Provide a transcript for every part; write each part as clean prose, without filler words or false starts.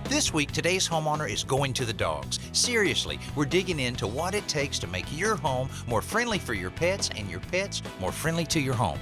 This week, today's homeowner is going to the dogs. Seriously, we're digging into what it takes to make your home more friendly for your pets and your pets more friendly to your home.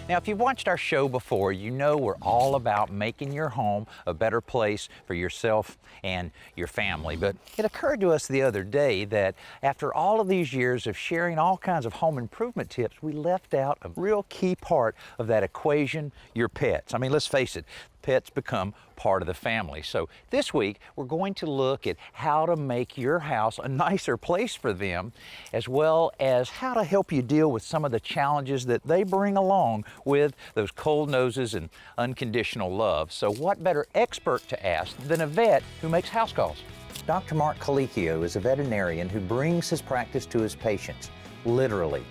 Now, if you've watched our show before, you know we're all about making your home a better place for yourself and your family. But it occurred to us the other day that after all of these years of sharing all kinds of home improvement tips, we left out a real key part of that equation, your pets. I mean, let's face it, pets become part of the family. So this week, we're going to look at how to make your house a nicer place for them, as well as how to help you deal with some of the challenges that they bring along with those cold noses and unconditional love. So what better expert to ask than a vet who makes house calls? Dr. Mark Calichio is a veterinarian who brings his practice to his patients, literally.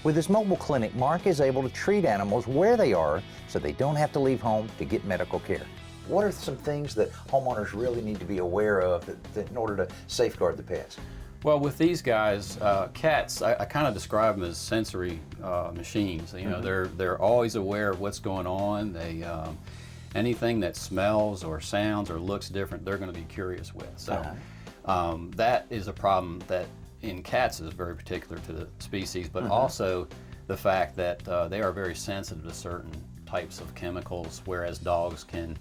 With his mobile clinic, Mark is able to treat animals where they are so they don't have to leave home to get medical care. What are some things that homeowners really need to be aware of in order to safeguard the pets? Well, with these guys, cats, I kind of describe them as sensory machines. You know, they're always aware of what's going on. They anything that smells or sounds or looks different, they're going to be curious with. So that is a problem that in cats is very particular to the species, but also the fact that they are very sensitive to certain types of chemicals, whereas dogs can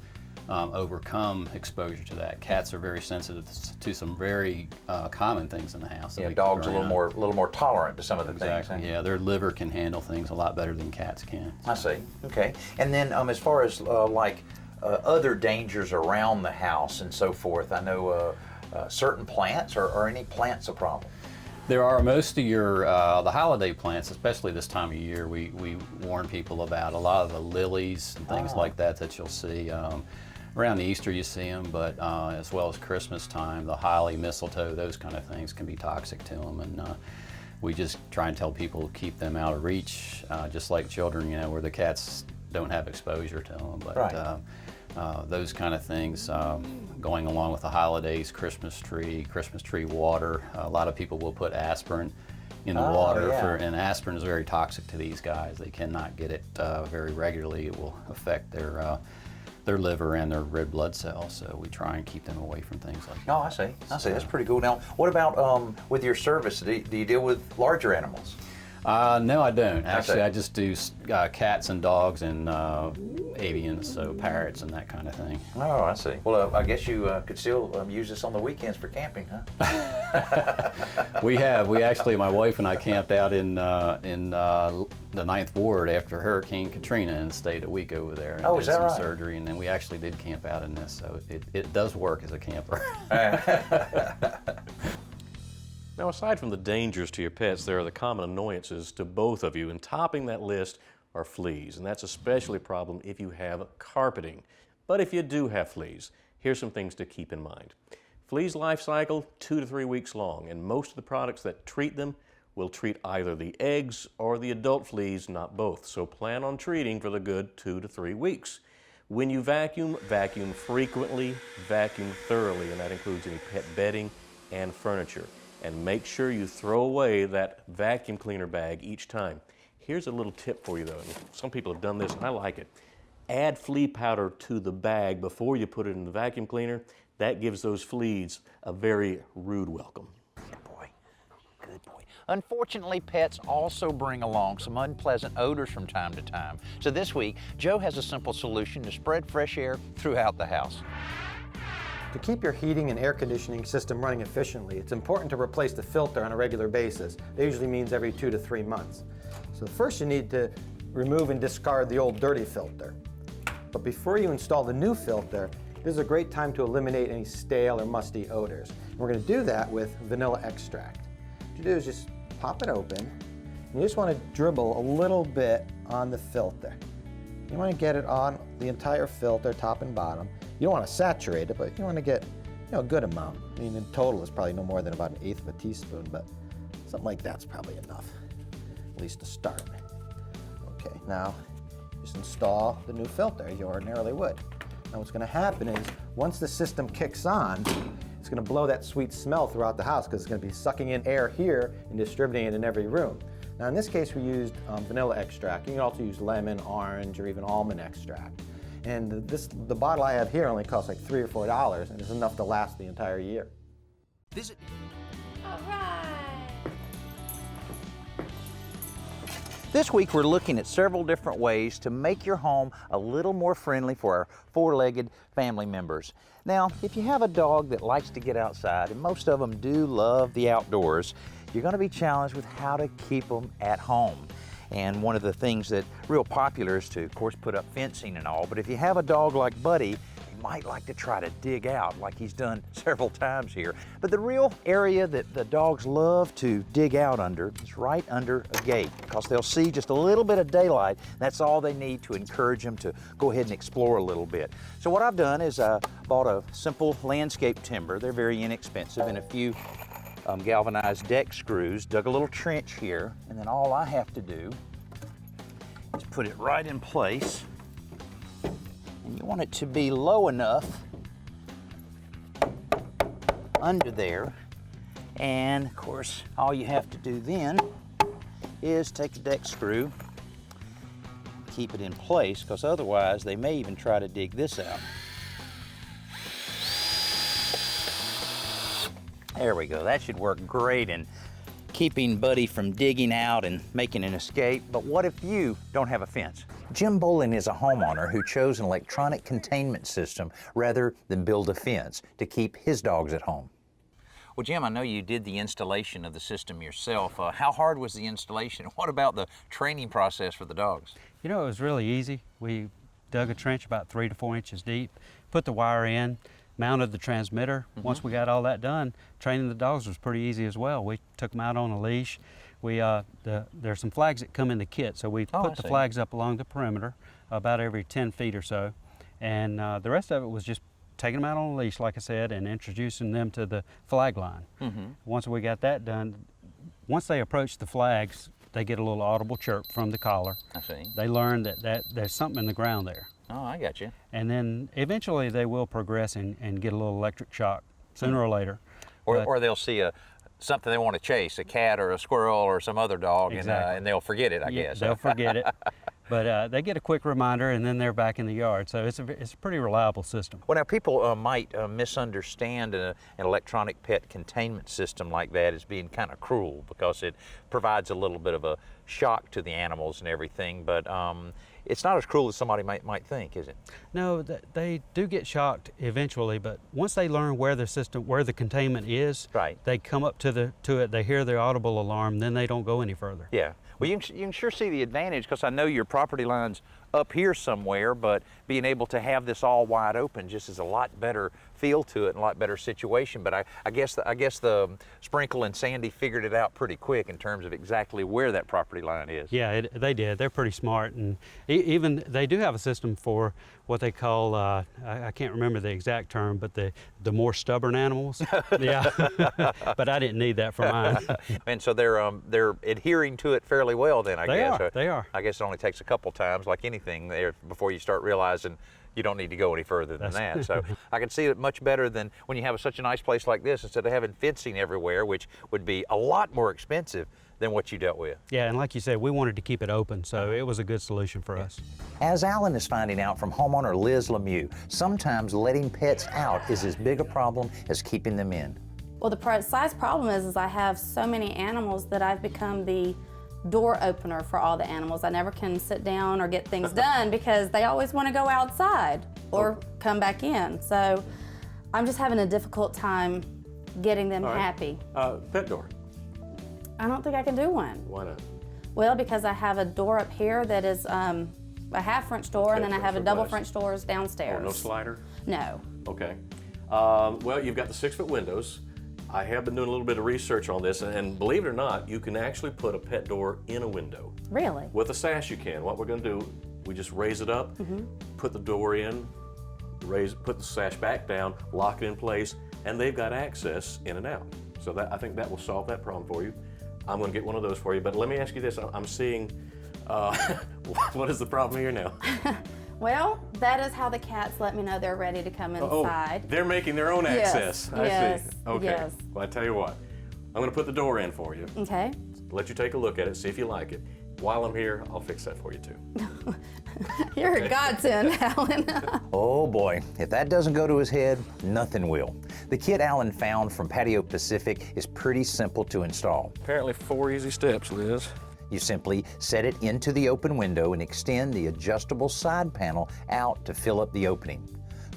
overcome exposure to that. Cats are very sensitive to some very common things in the house. Yeah, dogs are a little more tolerant to some of the things. Yeah, their liver can handle things a lot better than cats can. I see. Okay. And then as far as other dangers around the house and so forth, I know certain plants, are any plants a problem? There are most of your, the holiday plants, especially this time of year, we warn people about a lot of the lilies and things like that you'll see. Around Easter you see them, but as well as Christmas time, the holly, mistletoe, those kind of things can be toxic to them. And we just try and tell people to keep them out of reach, just like children, you know, where the cats don't have exposure to them. But those kind of things going along with the holidays, Christmas tree water. A lot of people will put aspirin in the water, and aspirin is very toxic to these guys. They cannot get it very regularly. It will affect their liver and their red blood cells, so we try and keep them away from things like that. Oh, I see. That's pretty cool. Now, what about with your service? Do you deal with larger animals? No, I don't. Actually, I just do cats and dogs and avians, so parrots and that kind of thing. Oh, I see. Well, I guess you could still use this on the weekends for camping, huh? We have. We actually, my wife and I camped out in the 9th Ward after Hurricane Katrina and stayed a week over there and did some surgery, and then we actually did camp out in this, so it does work as a camper. Now, aside from the dangers to your pets, there are the common annoyances to both of you, and topping that list are fleas, and that's especially a problem if you have carpeting. But if you do have fleas, here's some things to keep in mind. Fleas' life cycle, 2 to 3 weeks long, and most of the products that treat them will treat either the eggs or the adult fleas, not both. So plan on treating for the good 2 to 3 weeks. When you vacuum, vacuum frequently, vacuum thoroughly, and that includes any pet bedding and furniture. And make sure you throw away that vacuum cleaner bag each time. Here's a little tip for you though. Some people have done this and I like it. Add flea powder to the bag before you put it in the vacuum cleaner. That gives those fleas a very rude welcome. Good boy. Good boy. Unfortunately, pets also bring along some unpleasant odors from time to time. So this week, Joe has a simple solution to spread fresh air throughout the house. To keep your heating and air conditioning system running efficiently, it's important to replace the filter on a regular basis. That usually means every 2 to 3 months. So first you need to remove and discard the old dirty filter. But before you install the new filter, this is a great time to eliminate any stale or musty odors. And we're going to do that with vanilla extract. What you do is just pop it open, and you just want to dribble a little bit on the filter. You want to get it on the entire filter, top and bottom. You don't want to saturate it, but you want to get a good amount. I mean, in total, it's probably no more than about 1/8 of a teaspoon, but something like that's probably enough, at least to start. Okay, now just install the new filter as you ordinarily would. Now what's going to happen is, once the system kicks on, it's going to blow that sweet smell throughout the house because it's going to be sucking in air here and distributing it in every room. Now in this case we used vanilla extract. You can also use lemon, orange, or even almond extract. And the bottle I have here only costs like $3 or $4, and it's enough to last the entire year. Visit. All right. This week we're looking at several different ways to make your home a little more friendly for our four-legged family members. Now, if you have a dog that likes to get outside, and most of them do love the outdoors, you're going to be challenged with how to keep them at home. And one of the things that real popular is to, of course, put up fencing and all, but if you have a dog like Buddy, might like to try to dig out like he's done several times here. But the real area that the dogs love to dig out under is right under a gate, because they'll see just a little bit of daylight. That's all they need to encourage them to go ahead and explore a little bit. So what I've done is I bought a simple landscape timber. They're very inexpensive, and a few galvanized deck screws, dug a little trench here, and then all I have to do is put it right in place. And you want it to be low enough under there. And of course, all you have to do then is take the deck screw, keep it in place, because otherwise they may even try to dig this out. There we go, that should work great in keeping Buddy from digging out and making an escape. But what if you don't have a fence? Jim Bolin is a homeowner who chose an electronic containment system rather than build a fence to keep his dogs at home. Well, Jim, I know you did the installation of the system yourself. How hard was the installation? What about the training process for the dogs? You know, it was really easy. We dug a trench about 3 to 4 inches deep, put the wire in, mounted the transmitter. Once we got all that done, training the dogs was pretty easy as well. We took them out on a leash. There's some flags that come in the kit, so we put the flags up along the perimeter about every 10 feet or so. And the rest of it was just taking them out on a leash, like I said, and introducing them to the flag line. Once we got that done, once they approach the flags, they get a little audible chirp from the collar. I see. They learn that there's something in the ground there. Oh, I got you. And then eventually they will progress and get a little electric shock sooner or later. Or they'll see something they want to chase, a cat or a squirrel or some other dog, Exactly. and they'll forget it, I guess. They'll forget it. But they get a quick reminder, and then they're back in the yard. So it's a pretty reliable system. Well, now people might misunderstand an electronic pet containment system like that as being kind of cruel, because it provides a little bit of a shock to the animals and everything. But it's not as cruel as somebody might think, is it? No, they do get shocked eventually, but once they learn where the containment is, right, they come up to it, they hear the audible alarm, then they don't go any further. Yeah. Well, you can sure see the advantage, because I know your property line's up here somewhere, but being able to have this all wide open just is a lot better feel to it and a lot better situation. But I guess the Sprinkle and Sandy figured it out pretty quick in terms of exactly where that property line is. Yeah, they did. They're pretty smart, and even they do have a system for what they call I can't remember the exact term, but the more stubborn animals. Yeah, but I didn't need that for mine. And so they're adhering to it fairly well then, I guess. They are. I guess it only takes a couple times, like anything, there before you start realizing you don't need to go any further than that. So I can see it much better than when you have such a nice place like this, instead of having fencing everywhere, which would be a lot more expensive than what you dealt with. Yeah, and like you said, we wanted to keep it open, so it was a good solution for us. As Alan is finding out from homeowner Liz Lemieux, sometimes letting pets out is as big a problem as keeping them in. Well, the precise problem is I have so many animals that I've become the door opener for all the animals. I never can sit down or get things done because they always want to go outside or come back in. So I'm just having a difficult time getting them happy. Pet door. I don't think I can do one. Why not? Well, because I have a door up here that is a half French door, and then I have a double French doors downstairs. Oh, no slider? No. Okay. Well, you've got the 6-foot windows. I have been doing a little bit of research on this, and believe it or not, you can actually put a pet door in a window. Really? With a sash you can. What we're going to do, we just raise it up, put the door in, put the sash back down, lock it in place, and they've got access in and out. So I think that will solve that problem for you. I'm going to get one of those for you, but let me ask you this. I'm seeing What is the problem here now? Well, that is how the cats let me know they're ready to come inside. Oh, they're making their own access. I yes, see. Okay. yes. Well, I tell you what, I'm going to put the door in for you. Okay. Let you take a look at it, see if you like it. While I'm here, I'll fix that for you too. You're a godsend, Alan. Oh boy, if that doesn't go to his head, nothing will. The kit Alan found from Patio Pacific is pretty simple to install. Apparently 4 easy steps, Liz. You simply set it into the open window and extend the adjustable side panel out to fill up the opening.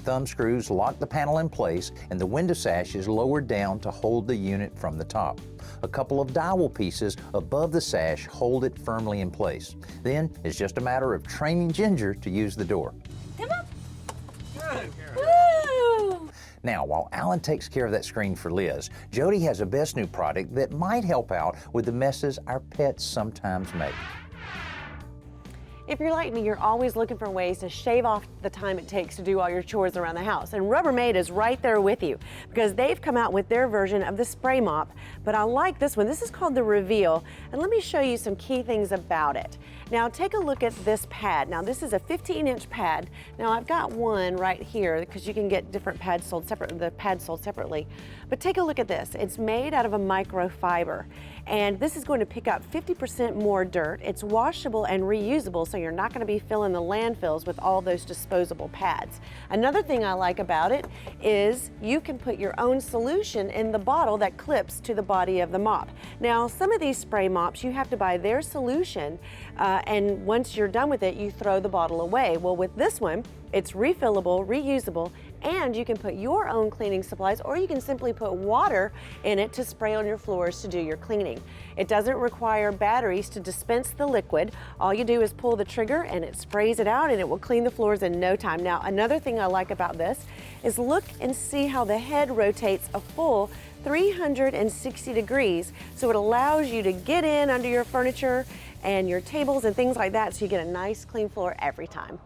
Thumb screws lock the panel in place and the window sash is lowered down to hold the unit from the top. A couple of dowel pieces above the sash hold it firmly in place. Then it's just a matter of training Ginger to use the door. Come on. Good. Woo! Now, while Alan takes care of that screen for Liz, Jody has a best new product that might help out with the messes our pets sometimes make. If you're like me, you're always looking for ways to shave off the time it takes to do all your chores around the house. And Rubbermaid is right there with you because they've come out with their version of the spray mop. But I like this one. This is called the Reveal. And let me show you some key things about it. Now take a look at this pad. Now this is a 15-inch pad. Now I've got one right here because you can get different pads sold separate, the pads sold separately. But take a look at this. It's made out of a microfiber. And this is going to pick up 50% more dirt. It's washable and reusable, so you're not going to be filling the landfills with all those disposable pads. Another thing I like about it is you can put your own solution in the bottle that clips to the body of the mop. Now, some of these spray mops, you have to buy their solution, and once you're done with it, you throw the bottle away. Well, with this one, it's refillable, reusable, and you can put your own cleaning supplies, or you can simply put water in it to spray on your floors to do your cleaning. It doesn't require batteries to dispense the liquid. All you do is pull the trigger and it sprays it out and it will clean the floors in no time. Now, another thing I like about this is look and see how the head rotates a full 360 degrees. So it allows you to get in under your furniture and your tables and things like that, so you get a nice clean floor every time.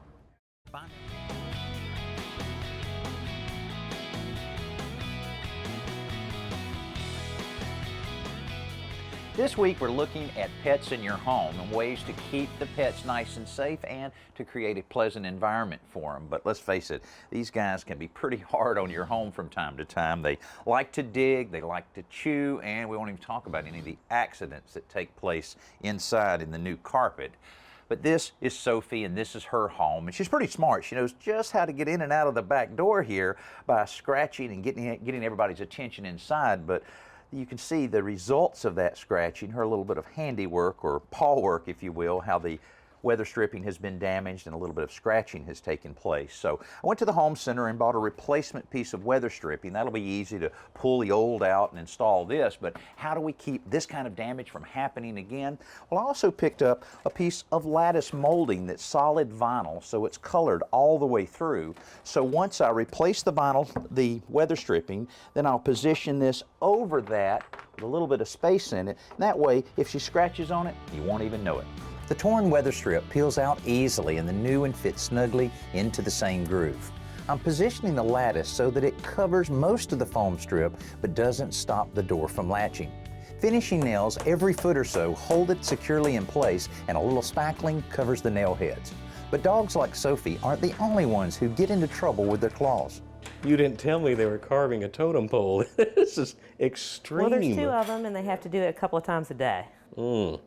This week we're looking at pets in your home and ways to keep the pets nice and safe and to create a pleasant environment for them. But let's face it, these guys can be pretty hard on your home from time to time. They like to dig, they like to chew, and we won't even talk about any of the accidents that take place inside in the new carpet. But this is Sophie and this is her home, and she's pretty smart. She knows just how to get in and out of the back door here by scratching and getting everybody's attention inside. But you can see the results of that scratching, her little bit of handiwork or paw work, if you will, how the weather stripping has been damaged and a little bit of scratching has taken place. So I went to the home center and bought a replacement piece of weather stripping. That'll be easy to pull the old out and install this, but how do we keep this kind of damage from happening again? Well, I also picked up a piece of lattice molding that's solid vinyl, so it's colored all the way through. So once I replace the vinyl, the weather stripping, then I'll position this over that with a little bit of space in it. That way, if she scratches on it, you won't even know it. The torn weather strip peels out easily and the new one fits snugly into the same groove. I'm positioning the lattice so that it covers most of the foam strip but doesn't stop the door from latching. Finishing nails every foot or so hold it securely in place, and a little spackling covers the nail heads. But dogs like Sophie aren't the only ones who get into trouble with their claws. You didn't tell me they were carving a totem pole. This is extreme. Well, there's 2 of them, and they have to do it a couple of times a day. Well,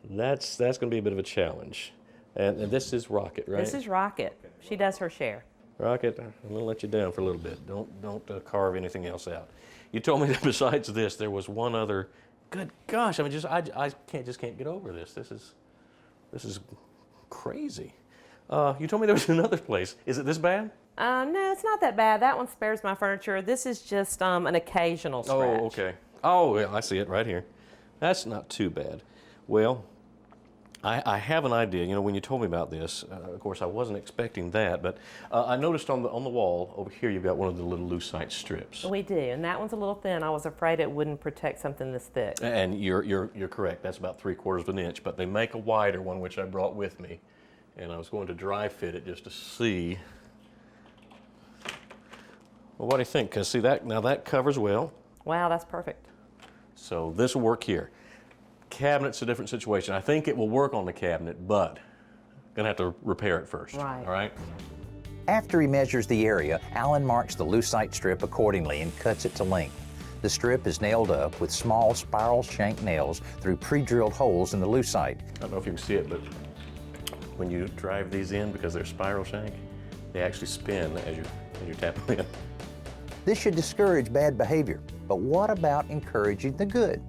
that's going to be a bit of a challenge. And this is Rocket, right? This is Rocket. She does her share. Rocket, I'm going to let you down for a little bit. Don't carve anything else out. You told me that besides this, there was one other. Good gosh! I mean, I can't get over this. This is crazy. You told me there was another place. Is it this bad? No, it's not that bad. That one spares my furniture. This is just an occasional scratch. Oh, okay. Oh, yeah, I see it right here. That's not too bad. Well, I have an idea. You know, when you told me about this, of course, I wasn't expecting that, but I noticed on the wall over here, you've got one of the little lucite strips. We do, and that one's a little thin. I was afraid it wouldn't protect something this thick. And you're correct. That's about 3/4 of an inch, but they make a wider one, which I brought with me, and I was going to dry fit it just to see. Well, what do you think? Because see that now that covers well. Wow, that's perfect. So this will work here. Cabinet's a different situation. I think it will work on the cabinet, but gonna have to repair it first. Right. All right. After he measures the area, Alan marks the lucite strip accordingly and cuts it to length. The strip is nailed up with small spiral shank nails through pre-drilled holes in the lucite. I don't know if you can see it, but when you drive these in, because they're spiral shank, they actually spin as you tap them in. This should discourage bad behavior, but what about encouraging the good?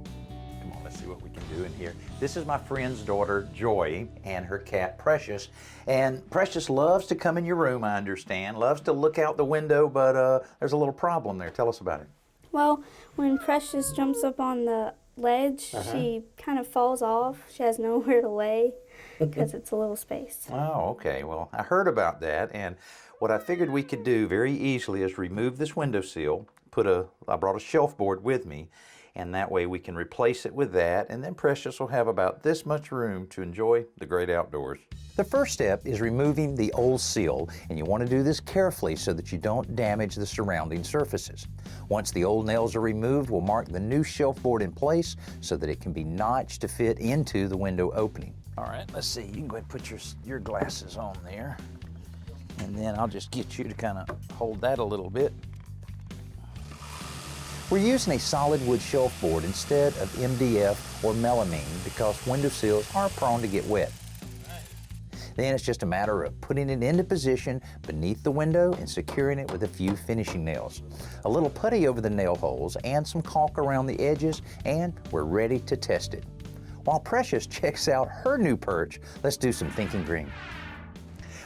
Come on, let's see what we can do in here. This is my friend's daughter, Joy, and her cat, Precious. And Precious loves to come in your room, I understand, loves to look out the window, but there's a little problem there. Tell us about it. Well, when Precious jumps up on the ledge, she kind of falls off. She has nowhere to lay because it's a little space. Oh, okay. Well, I heard about that, and what I figured we could do very easily is remove this windowsill, I brought a shelf board with me, and that way we can replace it with that, and then Precious will have about this much room to enjoy the great outdoors. The first step is removing the old seal, and you want to do this carefully so that you don't damage the surrounding surfaces. Once the old nails are removed, we'll mark the new shelf board in place so that it can be notched to fit into the window opening. All right, let's see. You can go ahead and put your glasses on there, and then I'll just get you to kind of hold that a little bit. We're using a solid wood shelf board instead of MDF or melamine because windowsills are prone to get wet. Then it's just a matter of putting it into position beneath the window and securing it with a few finishing nails. A little putty over the nail holes and some caulk around the edges, and we're ready to test it. While Precious checks out her new perch, let's do some thinking green.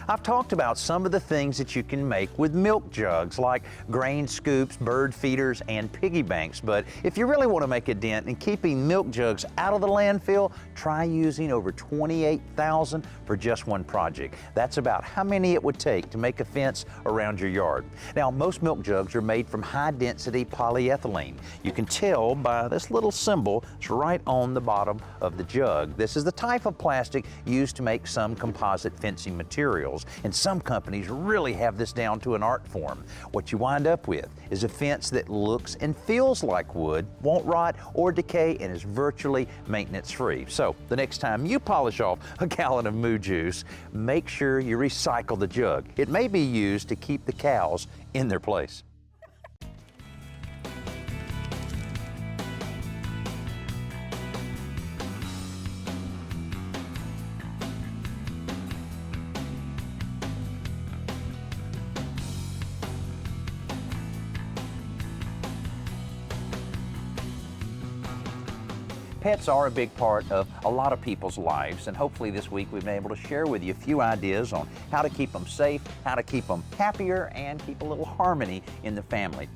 I've talked about some of the things that you can make with milk jugs, like grain scoops, bird feeders, and piggy banks. But if you really want to make a dent in keeping milk jugs out of the landfill, try using over 28,000 for just one project. That's about how many it would take to make a fence around your yard. Now, most milk jugs are made from high-density polyethylene. You can tell by this little symbol. It's right on the bottom of the jug. This is the type of plastic used to make some composite fencing materials. And some companies really have this down to an art form. What you wind up with is a fence that looks and feels like wood, won't rot or decay, and is virtually maintenance-free. So the next time you polish off a gallon of moo juice, make sure you recycle the jug. It may be used to keep the cows in their place. Pets are a big part of a lot of people's lives, and hopefully this week we've been able to share with you a few ideas on how to keep them safe, how to keep them happier, and keep a little harmony in the family.